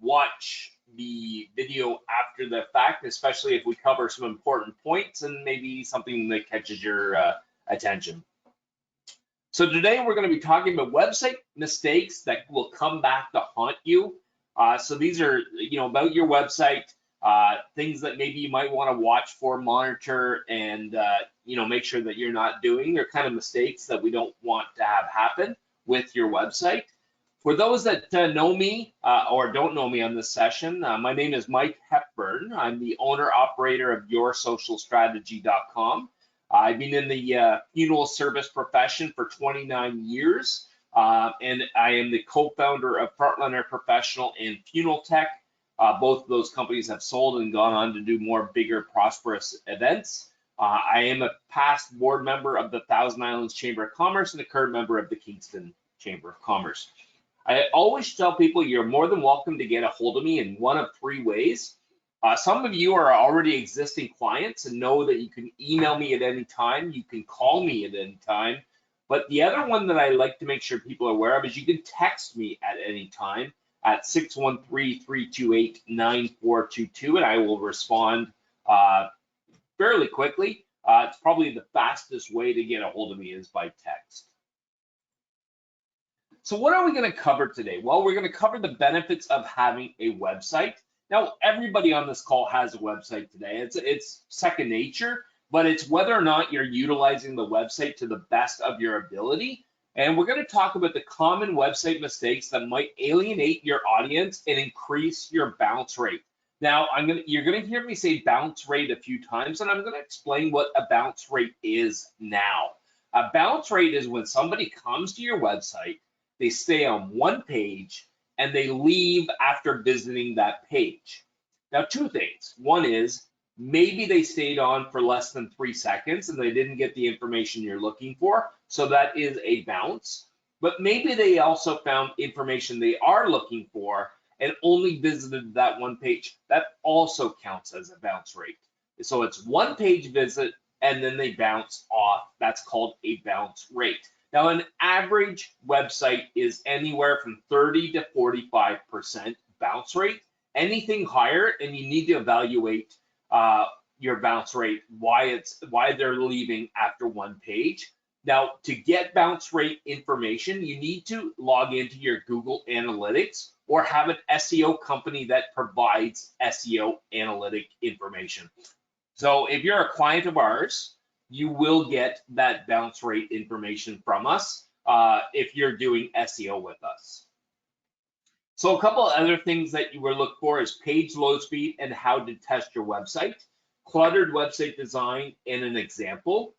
watch the video after the fact, especially if we cover some important points and maybe something that catches your attention. So today we're going to be talking about website mistakes that will come back to haunt you. So these are, about your website, things that maybe you might want to watch for, monitor, and make sure that you're not doing. They're kind of mistakes that we don't want to have happen with your website. For those that know me or don't know me on this session, my name is Mike Hepburn. I'm the owner-operator of YourSocialStrategy.com. I've been in the funeral service profession for 29 years, and I am the co-founder of Frontliner Professional and Funeral Tech. Both of those companies have sold and gone on to do more bigger, prosperous events. I am a past board member of the Thousand Islands Chamber of Commerce and a current member of the Kingston Chamber of Commerce. I always tell people you're more than welcome to get a hold of me in one of three ways. Some of you are already existing clients and know that you can email me at any time. You can call me at any time. But the other one that I like to make sure people are aware of is you can text me at any time at 613-328-9422, and I will respond fairly quickly. It's probably the fastest way to get a hold of me is by text. So what are we going to cover today? Well, we're going to cover the benefits of having a website. Now, everybody on this call has a website today. It's second nature, but it's whether or not you're utilizing the website to the best of your ability. And we're going to talk about the common website mistakes that might alienate your audience and increase your bounce rate. Now, you're going to hear me say bounce rate a few times, and I'm going to explain what a bounce rate is now. A bounce rate is when somebody comes to your website, they stay on one page, and they leave after visiting that page. Now, two things. One is maybe they stayed on for less than 3 seconds and they didn't get the information you're looking for, so that is a bounce. But maybe they also found information they are looking for and only visited that one page. That also counts as a bounce rate. So it's one page visit and then they bounce off. That's called a bounce rate. Now, an average website is anywhere from 30 to 45% bounce rate. Anything higher, and you need to evaluate your bounce rate, why they're leaving after one page. Now, to get bounce rate information, you need to log into your Google Analytics or have an SEO company that provides SEO analytic information. So if you're a client of ours, you will get that bounce rate information from us if you're doing SEO with us. So a couple of other things that you will look for is page load speed and how to test your website, cluttered website design and an example,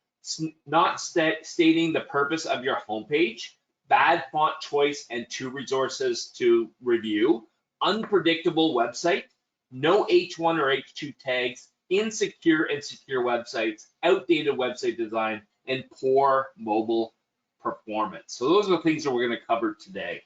not stating the purpose of your homepage, bad font choice and 2 resources to review, unpredictable website, no H1 or H2 tags, insecure and secure websites, outdated website design, and poor mobile performance. So those are the things that we're going to cover today.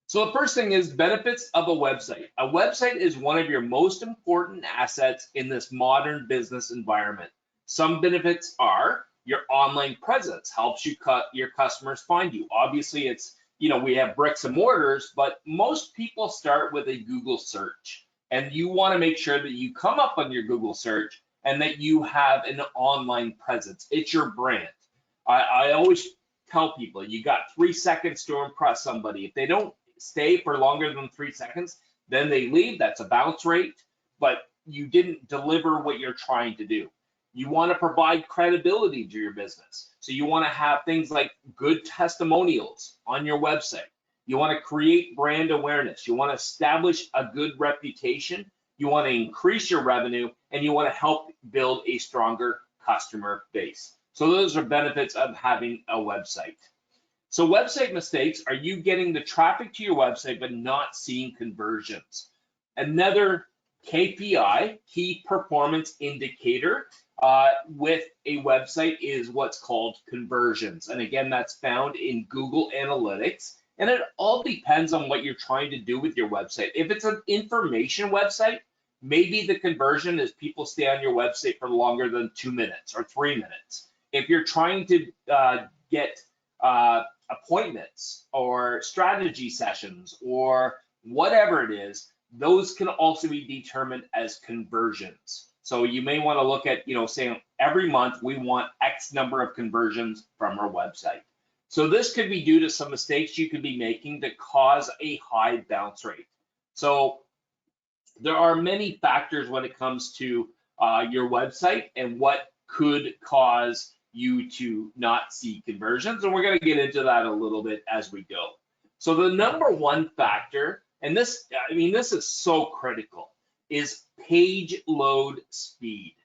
So the first thing is benefits of a website. A website is one of your most important assets in this modern business environment. Some benefits are your online presence helps your customers find you. Obviously, it's, we have bricks and mortars, but most people start with a Google search. And you want to make sure that you come up on your Google search and that you have an online presence. It's your brand. I always tell people you got 3 seconds to impress somebody. If they don't stay for longer than 3 seconds, then they leave. That's a bounce rate, but you didn't deliver what you're trying to do. You want to provide credibility to your business. So you want to have things like good testimonials on your website. You want to create brand awareness. You want to establish a good reputation. You want to increase your revenue, and you want to help build a stronger customer base. So those are benefits of having a website. So website mistakes are you getting the traffic to your website but not seeing conversions. Another KPI, key performance indicator, with a website is what's called conversions. And again, that's found in Google Analytics. And it all depends on what you're trying to do with your website. If it's an information website, maybe the conversion is people stay on your website for longer than 2 minutes or 3 minutes. If you're trying to get appointments or strategy sessions or whatever it is, those can also be determined as conversions. So you may want to look at, saying every month we want X number of conversions from our website. So this could be due to some mistakes you could be making that cause a high bounce rate. So there are many factors when it comes to your website and what could cause you to not see conversions. And we're going to get into that a little bit as we go. So the number one factor, and this is so critical, is page load speed.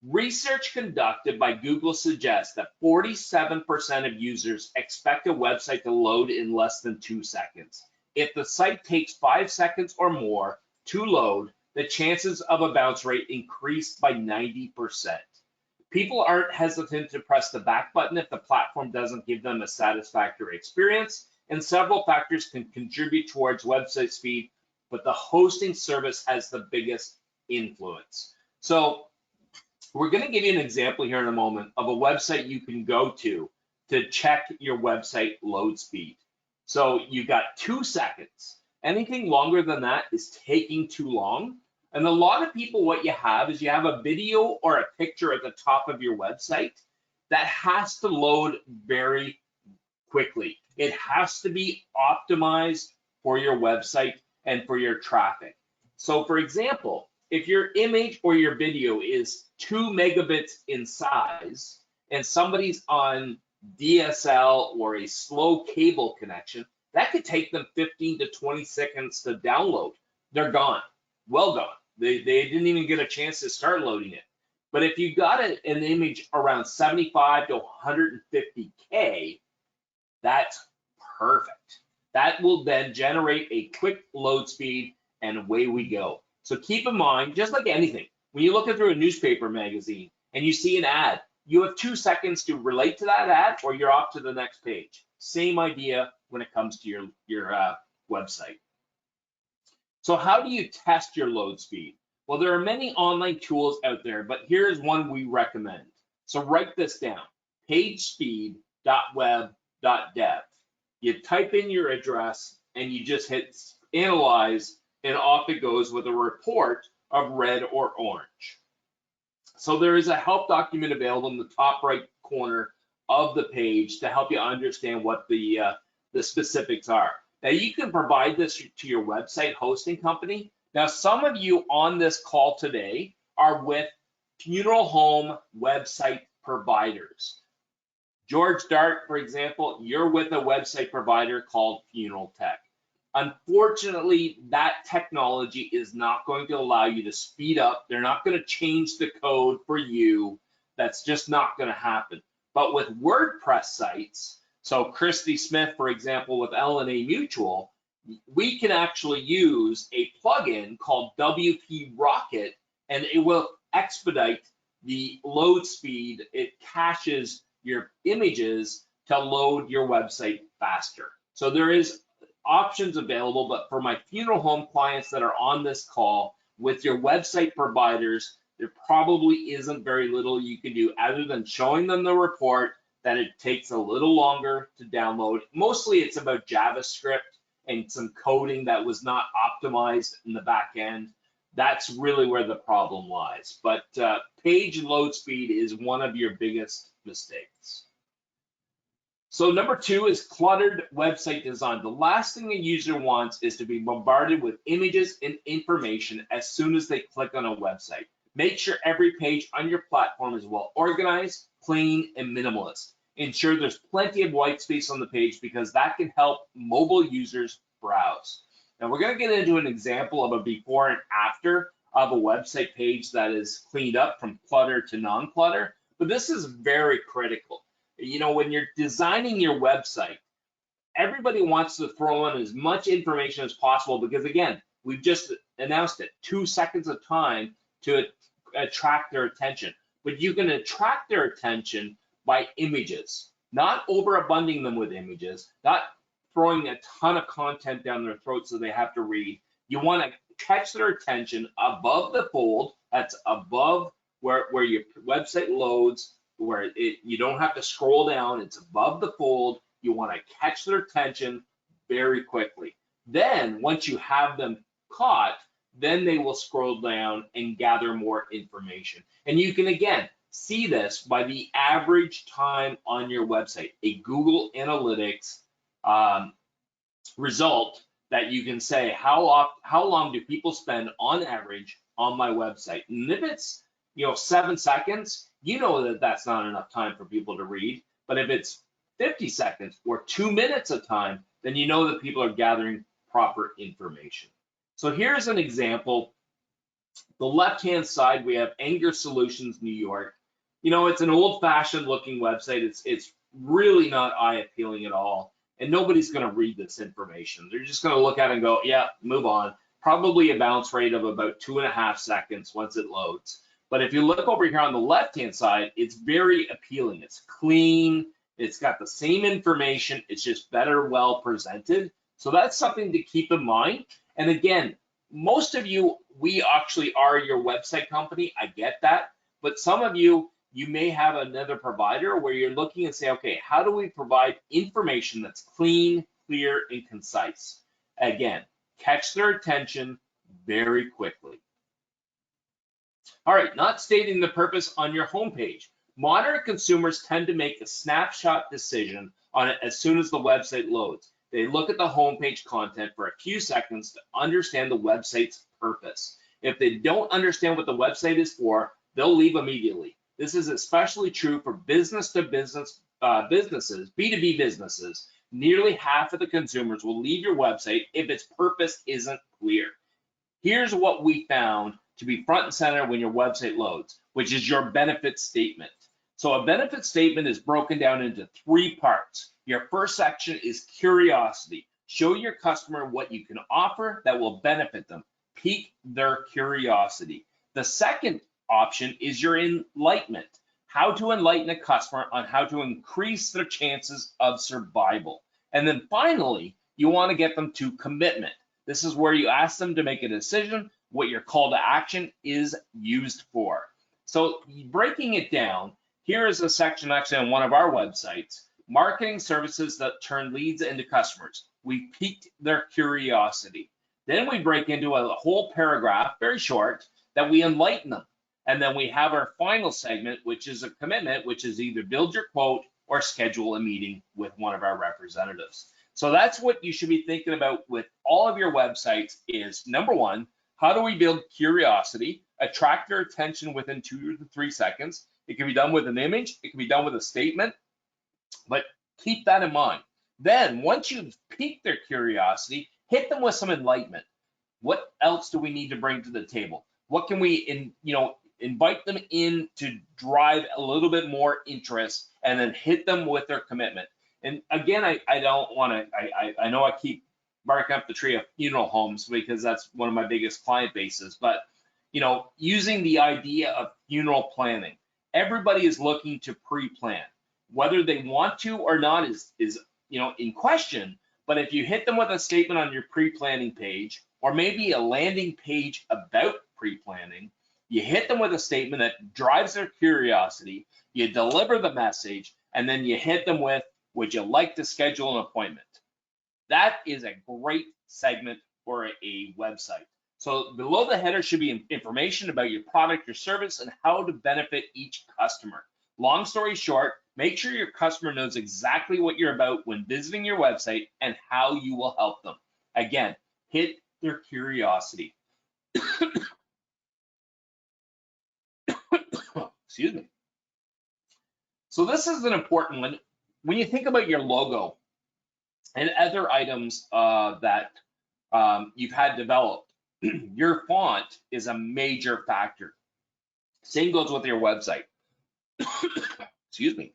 Research conducted by Google suggests that 47% of users expect a website to load in less than 2 seconds. If the site takes 5 seconds or more to load, the chances of a bounce rate increased by 90%. People aren't hesitant to press the back button if the platform doesn't give them a satisfactory experience, and several factors can contribute towards website speed, but the hosting service has the biggest influence. So we're going to give you an example here in a moment of a website you can go to check your website load speed. So you got 2 seconds. Anything longer than that is taking too long. And a lot of people, what you have is you have a video or a picture at the top of your website that has to load very quickly. It has to be optimized for your website and for your traffic. So for example, if your image or your video is 2 megabits in size and somebody's on DSL or a slow cable connection, that could take them 15 to 20 seconds to download. They're gone, well gone. They didn't even get a chance to start loading it. But if you got an image around 75 to 150K, that's perfect. That will then generate a quick load speed and away we go. So keep in mind, just like anything, when you're looking through a newspaper magazine and you see an ad, you have 2 seconds to relate to that ad or you're off to the next page. Same idea when it comes to your website. So how do you test your load speed? Well, there are many online tools out there, but here's one we recommend. So write this down, pagespeed.web.dev. You type in your address and you just hit analyze, and off it goes with a report of red or orange. So there is a help document available in the top right corner of the page to help you understand what the specifics are. Now you can provide this to your website hosting company. Now some of you on this call today are with funeral home website providers. George Dart, for example, you're with a website provider called Funeral Tech. Unfortunately, that technology is not going to allow you to speed up. They're not going to change the code for you. That's just not going to happen. But with WordPress sites, so Christy Smith, for example, with LNA Mutual, we can actually use a plugin called WP Rocket, and it will expedite the load speed. It caches your images to load your website faster. So there is options available, but for my funeral home clients that are on this call with your website providers, there probably isn't very little you can do other than showing them the report that it takes a little longer to download. Mostly it's about JavaScript and some coding that was not optimized in the back end. That's really where the problem lies. But page load speed is one of your biggest mistakes. So number 2 is cluttered website design. The last thing a user wants is to be bombarded with images and information as soon as they click on a website. Make sure every page on your platform is well organized, clean, and minimalist. Ensure there's plenty of white space on the page because that can help mobile users browse. Now we're going to get into an example of a before and after of a website page that is cleaned up from clutter to non-clutter, but this is very critical. You know, when you're designing your website, everybody wants to throw in as much information as possible because, again, we've just announced it, 2 seconds of time to attract their attention. But you can attract their attention by images, not overabunding them with images, not throwing a ton of content down their throat so they have to read. You want to catch their attention above the fold, that's above where your website loads, where you don't have to scroll down, it's above the fold. You want to catch their attention very quickly. Then once you have them caught, then they will scroll down and gather more information. And you can, again, see this by the average time on your website, a Google Analytics result that you can say how long do people spend on average on my website. And if it's 7 seconds, you know that that's not enough time for people to read. But if it's 50 seconds or 2 minutes of time, then you know that people are gathering proper information. So here's an example. The left-hand side, we have Anger Solutions New York. It's an old-fashioned looking website. It's really not eye-appealing at all. And nobody's going to read this information. They're just going to look at it and go, yeah, move on. Probably a bounce rate of about 2.5 seconds once it loads. But if you look over here on the left-hand side, it's very appealing. It's clean. It's got the same information. It's just better, well presented. So that's something to keep in mind. And again, most of you, we actually are your website company. I get that. But some of you, you may have another provider where you're looking and say, okay, how do we provide information that's clean, clear, and concise? Again, catch their attention very quickly. All right, not stating the purpose on your homepage. Modern consumers tend to make a snapshot decision on it as soon as the website loads. They look at the homepage content for a few seconds to understand the website's purpose. If they don't understand what the website is for, they'll leave immediately. This is especially true for business-to-business businesses, B2B businesses. Nearly half of the consumers will leave your website if its purpose isn't clear. Here's what we found to be front and center when your website loads, which is your benefit statement. So a benefit statement is broken down into 3 parts. Your first section is curiosity. Show your customer what you can offer that will benefit them. Pique their curiosity. The second option is your enlightenment. How to enlighten a customer on how to increase their chances of survival. And then finally, you want to get them to commitment. This is where you ask them to make a decision, what your call to action is used for. So breaking it down, here is a section actually on one of our websites, marketing services that turn leads into customers. We piqued their curiosity. Then we break into a whole paragraph, very short, that we enlighten them. And then we have our final segment, which is a commitment, which is either build your quote or schedule a meeting with one of our representatives. So that's what you should be thinking about with all of your websites is, number one, how do we build curiosity, attract their attention within 2 to 3 seconds? It can be done with an image, it can be done with a statement, but keep that in mind. Then once you've piqued their curiosity, hit them with some enlightenment. What else do we need to bring to the table? What can we invite them in to drive a little bit more interest, and then hit them with their commitment. And again, I don't want to, I know I keep barking up the tree of funeral homes because that's one of my biggest client bases, but using the idea of funeral planning, everybody is looking to pre-plan. Whether they want to or not is in question, but if you hit them with a statement on your pre-planning page, or maybe a landing page about pre-planning, you hit them with a statement that drives their curiosity, you deliver the message, and then you hit them with, would you like to schedule an appointment? That is a great segment for a website. So below the header should be information about your product, your service, and how to benefit each customer. Long story short, make sure your customer knows exactly what you're about when visiting your website and how you will help them. Again, hit their curiosity. Excuse me. So this is an important one. When you think about your logo and other items that you've had developed, your font is a major factor. Same goes with your website. Excuse me.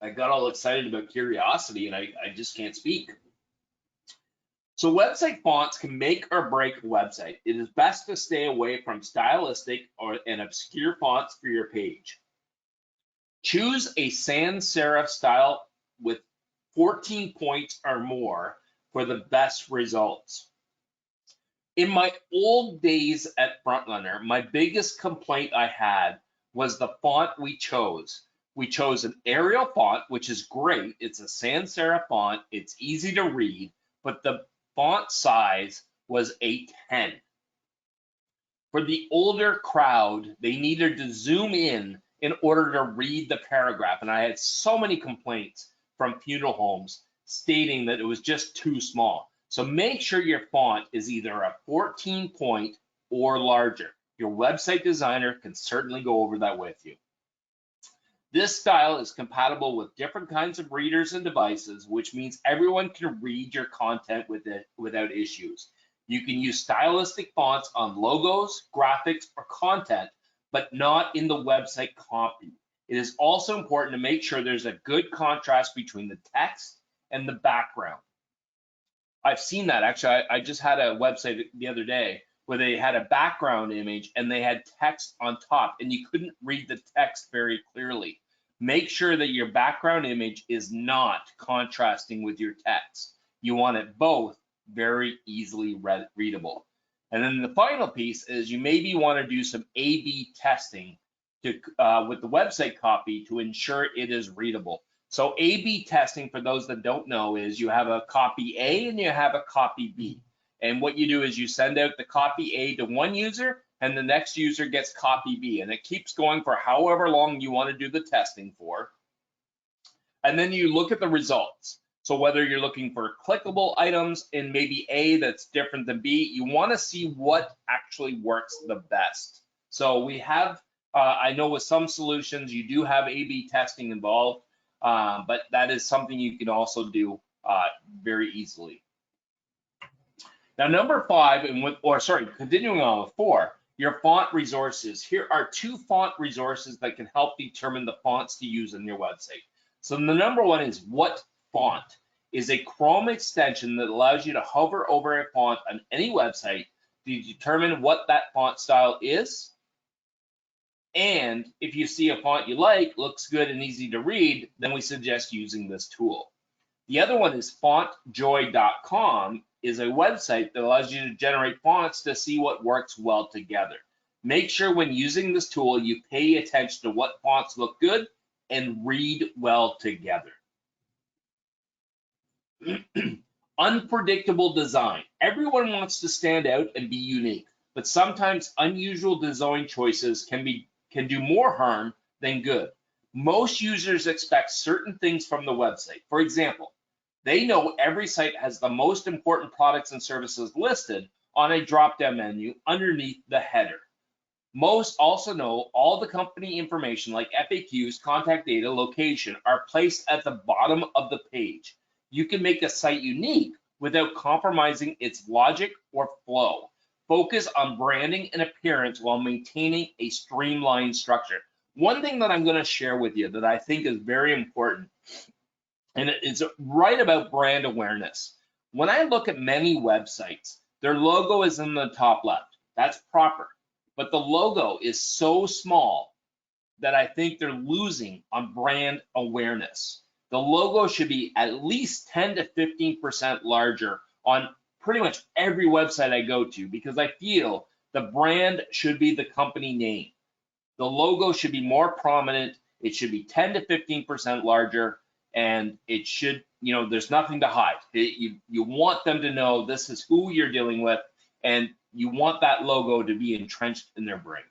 I got all excited about curiosity and I just can't speak. So website fonts can make or break a website. It is best to stay away from stylistic and obscure fonts for your page. Choose a sans serif style with 14 points or more for the best results. In my old days at Frontliner, my biggest complaint I had was the font we chose. We chose an Arial font, which is great. It's a sans serif font. It's easy to read, but the font size was a 10. For the older crowd, they needed to zoom in order to read the paragraph. And I had so many complaints from funeral homes stating that it was just too small. So make sure your font is either a 14 point or larger. Your website designer can certainly go over that with you. This style is compatible with different kinds of readers and devices, which means everyone can read your content with it without issues. You can use stylistic fonts on logos, graphics, or content, but not in the website copy. It is also important to make sure there's a good contrast between the text and the background. I've seen that. Actually, I just had a website the other day where they had a background image and they had text on top and you couldn't read the text very clearly. Make sure that your background image is not contrasting with your text. You want it both very easily readable. And then the final piece is you maybe want to do some A/B testing with the website copy to ensure it is readable. So A/B testing, for those that don't know, is you have a copy A and you have a copy B. And what you do is you send out the copy A to one user and the next user gets copy B. And it keeps going for however long you want to do the testing for. And then you look at the results. So whether you're looking for clickable items in maybe A that's different than B, you want to see what actually works the best. So we have, I know with some solutions you do have A/B testing involved, but that is something you can also do very easily. Now, number 5, continuing on with 4, your font resources. Here are 2 font resources that can help determine the fonts to use on your website. So the number 1 is What Font is a Chrome extension that allows you to hover over a font on any website to determine what that font style is. And if you see a font you like, looks good and easy to read, then we suggest using this tool. The other one is fontjoy.com is a website that allows you to generate fonts to see what works well together. Make sure when using this tool, you pay attention to what fonts look good and read well together. Unpredictable design. Everyone wants to stand out and be unique, but sometimes unusual design choices can do more harm than good. Most users expect certain things from the website. For example, they know every site has the most important products and services listed on a drop-down menu underneath the header. Most also know all the company information like FAQs, contact data, location are placed at the bottom of the page. You can make a site unique without compromising its logic or flow. Focus on branding and appearance while maintaining a streamlined structure. One thing that I'm going to share with you that I think is very important, and it's right about brand awareness. When I look at many websites, their logo is in the top left. That's proper. But the logo is so small that I think they're losing on brand awareness. The logo should be at least 10 to 15% larger on pretty much every website I go to, because I feel the brand should be the company name. The logo should be more prominent. It should be 10 to 15% larger, and it should, there's nothing to hide. You want them to know this is who you're dealing with, and you want that logo to be entrenched in their brain.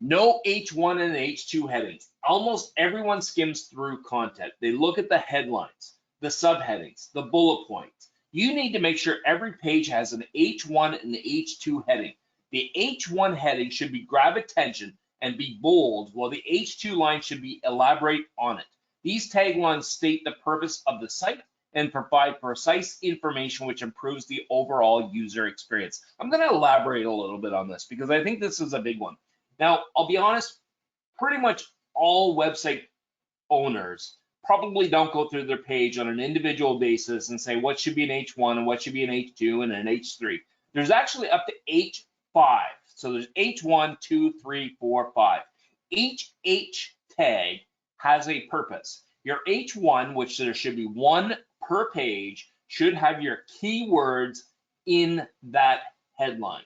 No H1 and H2 headings. Almost everyone skims through content. They look at the headlines, the subheadings, the bullet points. You need to make sure every page has an H1 and H2 heading. The H1 heading should be grab attention and be bold, while the H2 line should be elaborate on it. These taglines state the purpose of the site and provide precise information which improves the overall user experience. I'm going to elaborate a little bit on this because I think this is a big one. Now, I'll be honest, pretty much all website owners probably don't go through their page on an individual basis and say what should be an H1 and what should be an H2 and an H3. There's actually up to H5. So there's H1, 2, 3, 4, 5. Each H tag has a purpose. Your H1, which there should be 1 per page, should have your keywords in that headline.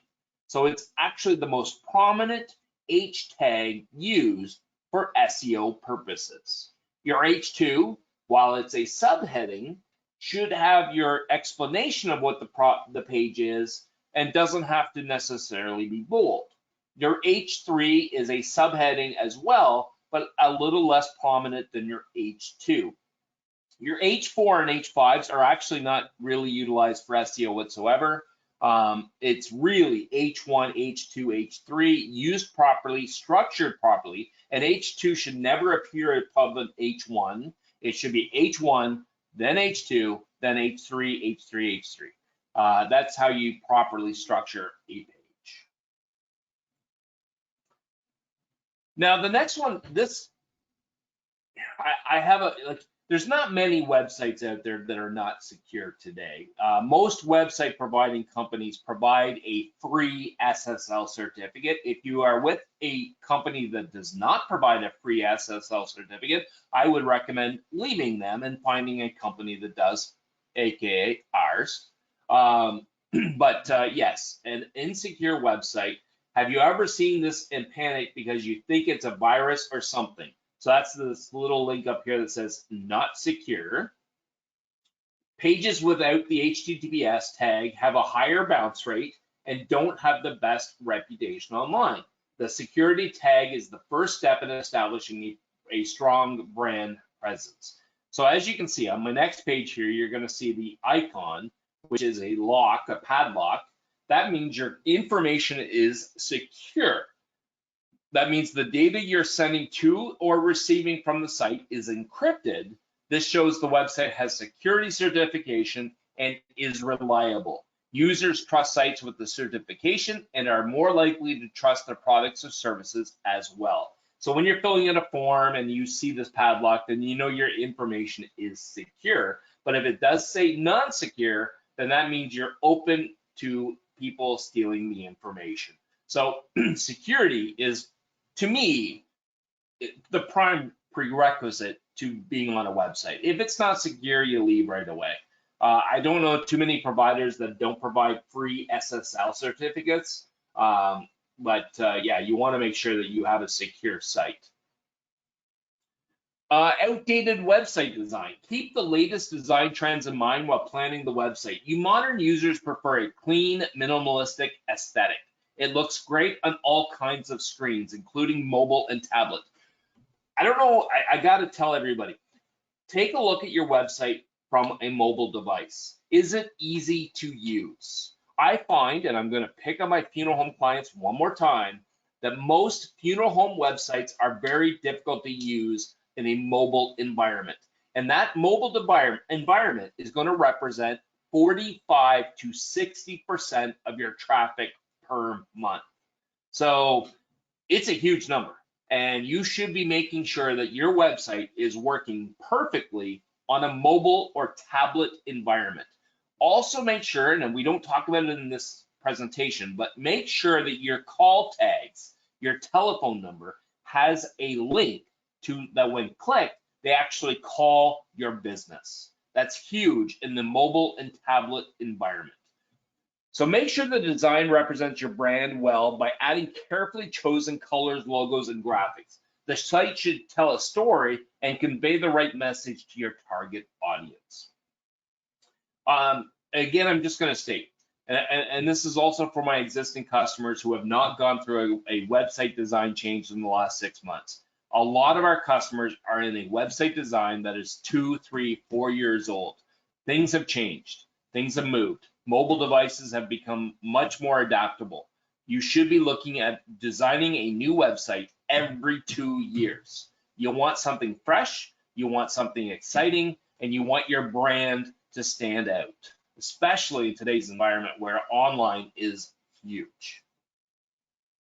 So it's actually the most prominent H tag used for SEO purposes. Your H2, while it's a subheading, should have your explanation of what the page is and doesn't have to necessarily be bold. Your H3 is a subheading as well, but a little less prominent than your H2. Your H4 and H5s are actually not really utilized for SEO whatsoever. It's really H1, H2, H3, used properly, structured properly, and H2 should never appear above H1. It should be H1, then H2, then H3, H3, H3. That's how you properly structure a page. Now the next one, I have there's not many websites out there that are not secure today. Most website providing companies provide a free SSL certificate. If you are with a company that does not provide a free SSL certificate, I would recommend leaving them and finding a company that does, aka ours. Yes, an insecure website. Have you ever seen this and panicked because you think it's a virus or something? So that's this little link up here that says not secure. Pages without the HTTPS tag have a higher bounce rate and don't have the best reputation online. The security tag is the first step in establishing a strong brand presence. So as you can see on my next page here, you're going to see the icon, which is a lock, a padlock. That means your information is secure. That means the data you're sending to or receiving from the site is encrypted. This shows the website has security certification and is reliable. Users trust sites with the certification and are more likely to trust their products or services as well. So when you're filling in a form and you see this padlock, then you know your information is secure. But if it does say non-secure, then that means you're open to people stealing the information. So security is, to me, the prime prerequisite to being on a website. If it's not secure, you leave right away. I don't know too many providers that don't provide free SSL certificates, yeah, you want to make sure that you have a secure site. Outdated website design. Keep the latest design trends in mind while planning the website. You modern users prefer a clean, minimalistic aesthetic. It looks great on all kinds of screens, including mobile and tablet. I don't know, I got to tell everybody, take a look at your website from a mobile device. Is it easy to use? I find, and I'm going to pick on my funeral home clients one more time, that most funeral home websites are very difficult to use in a mobile environment. And that mobile environment is going to represent 45 to 60% of your traffic per month. So it's a huge number, and you should be making sure that your website is working perfectly on a mobile or tablet environment. Also make sure, and we don't talk about it in this presentation, but make sure that your call tags, your telephone number, has a link to that when clicked, they actually call your business. That's huge in the mobile and tablet environment. So make sure the design represents your brand well by adding carefully chosen colors, logos, and graphics. The site should tell a story and convey the right message to your target audience. Again, I'm just going to state, and this is also for my existing customers who have not gone through a website design change in the last 6 months. A lot of our customers are in a website design that is 2, 3, 4 years old. Things have changed. Things have moved. Mobile devices have become much more adaptable. You should be looking at designing a new website every 2 years. You want something fresh, you want something exciting, and you want your brand to stand out, especially in today's environment where online is huge.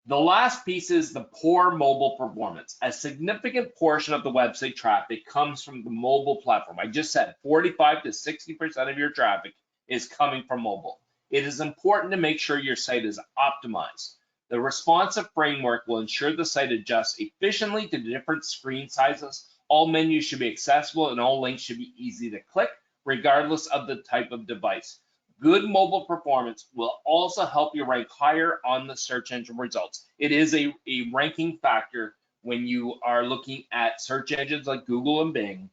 The last piece is the poor mobile performance. A significant portion of the website traffic comes from the mobile platform. I just said 45 to 60% of your traffic is coming from mobile. It is important to make sure your site is optimized. The responsive framework will ensure the site adjusts efficiently to different screen sizes. All menus should be accessible and all links should be easy to click, regardless of the type of device. Good mobile performance will also help you rank higher on the search engine results. It is a ranking factor when you are looking at search engines like Google and Bing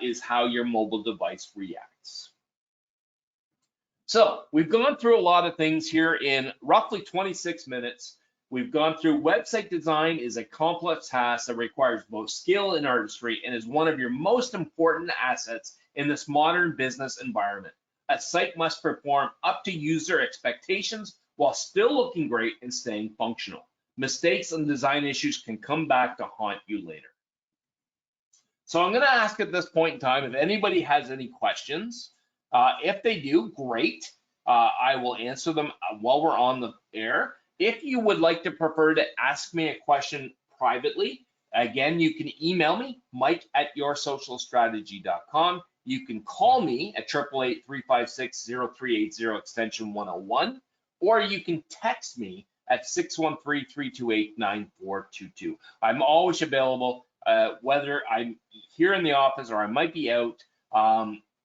is how your mobile device reacts. So we've gone through a lot of things here in roughly 26 minutes. We've gone through website design is a complex task that requires both skill and artistry and is one of your most important assets in this modern business environment. A site must perform up to user expectations while still looking great and staying functional. Mistakes and design issues can come back to haunt you later. So I'm going to ask at this point in time if anybody has any questions. If they do, great. I will answer them while we're on the air. If you would like to prefer to ask me a question privately, again, you can email me, mike@yoursocialstrategy.com. You can call me at 888-356-0380 extension 101, or you can text me at 613-328-9422. I'm always available, whether I'm here in the office or I might be out.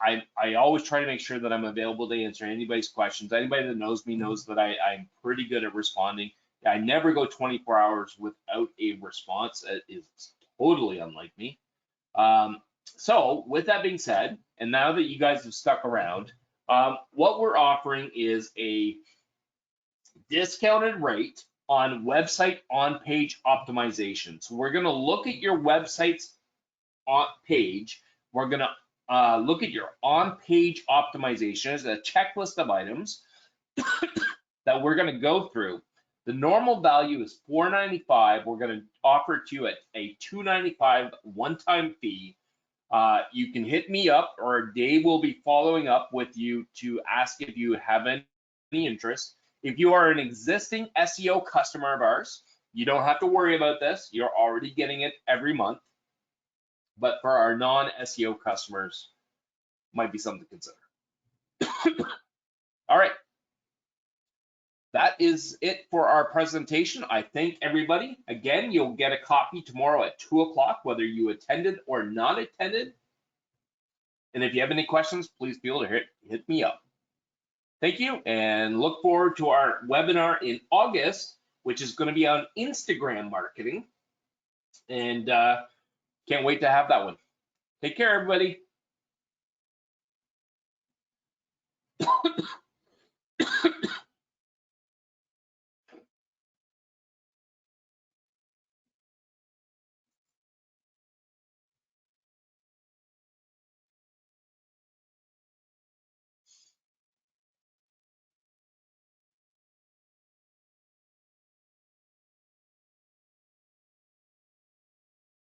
I always try to make sure that I'm available to answer anybody's questions. Anybody that knows me knows that I'm pretty good at responding. I never go 24 hours without a response. It is totally unlike me. So with that being said, and now that you guys have stuck around, what we're offering is a discounted rate on website on-page optimization. So we're going to look at your website's on page. We're going to look at your on-page optimization as a checklist of items that we're going to go through. The normal value is $495. We're going to offer it to you at a $295 one-time fee. You can hit me up, or Dave will be following up with you to ask if you have any interest. If you are an existing SEO customer of ours, you don't have to worry about this. You're already getting it every month. But for our non-SEO customers, might be something to consider. All right. That is it for our presentation. I thank everybody. Again, you'll get a copy tomorrow at 2 o'clock, whether you attended or not attended. And if you have any questions, please be able to hit me up. Thank you, and look forward to our webinar in August, which is going to be on Instagram marketing. And can't wait to have that one. Take care, everybody.